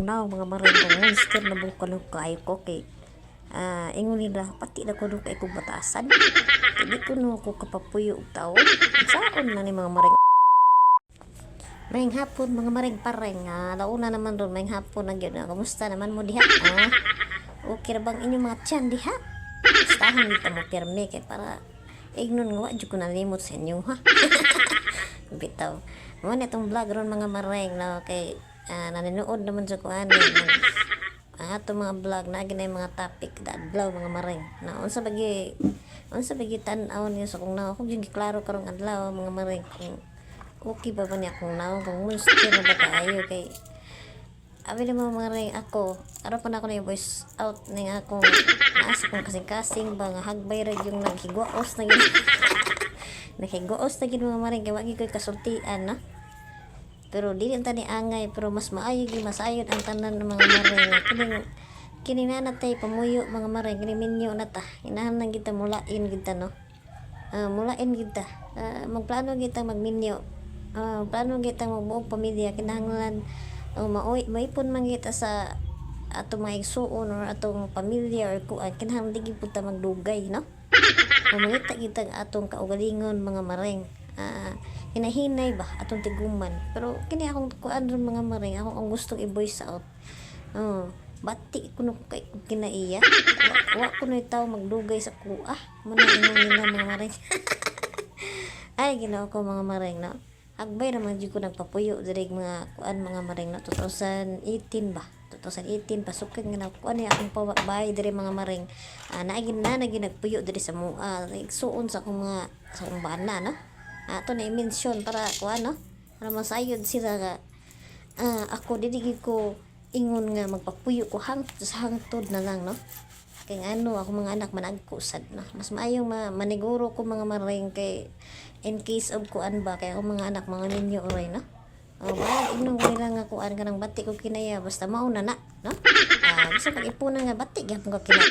akong naw mga maring kong monster na bukan ko kayo ko kay ingon nila pati na ko nung kay kong batasan. Hindi ko no ko kapapuyo og tao. Saon na ni mga maring. Maring hapon mga maring pareng. Launa naman ron maring hapon na gyud. Kumusta naman mo diha? Okay ra bang inyong mga tiyan diha? Stahan dito mo pirmi kay para ignon nga wa jud ko nalimot sa inyo ha. Bitaw. Mo na itong vlog ron mga maring no kay nanonood naman sa kuan ato mga vlog na ginay mga topic adlaw mga maring na unsa bagi tan-aw niyo sa kung naw kung yung giklaro karong adlaw mga maring kung okay ba niya kung naw kung monster na ba kaayo kay abi na mga maring ako aron pa na ako na voice out ning akong naasa kong kasing-kasing ba nga hagbay ra yung naghigwaos na gid naghigwaos na gid mga maring kay wa gyud koy kasultian na. Pero dili ta ni angay pero mas maayo gi masayod ang tanan ng mga maring kini na natay pamuyo mga maring kini minyo na ta kinahanglan kita mulain kita no mulain kita magplano kita magminyo plano kita magbuong pamilya kinahanglan maipon man kita sa atong mga igsuon or atong pamilya or kuan kinahanglan digi pud ta magdugay no mangita kita atong kaugalingon mga maring hinahinay ba atong tiguman pero kini akong kuan ron mga maring ako ang gustong i-voice out bati kuno kay kinaiya wa kuno taw magdugay sa kuha mo na ingon nila mga maring ay ginoo ko mga maring no hagbay naman jud ko nagpapuyo diri mga kuan mga maring no 2018 ba 2018 pasukan nga kuan ni akong pabay diri mga maring naagin na nagpuyo diri sa mua igsuon sa akong mga sa akong bana no ato na i-mention para kuan no para masayod sila nga ako dili ko ingon nga magpapuyo ko sa hangtod na lang no kay ano ako mga anak managkusad no mas maayong maniguro ko mga maring kay in case of kuan ba kay ako mga anak mga ninyo oray no ba ingon ko nila nga kuan kanang bati ko kinaya basta mao na no basta pag ipunan nga bati gyapon ko kinaya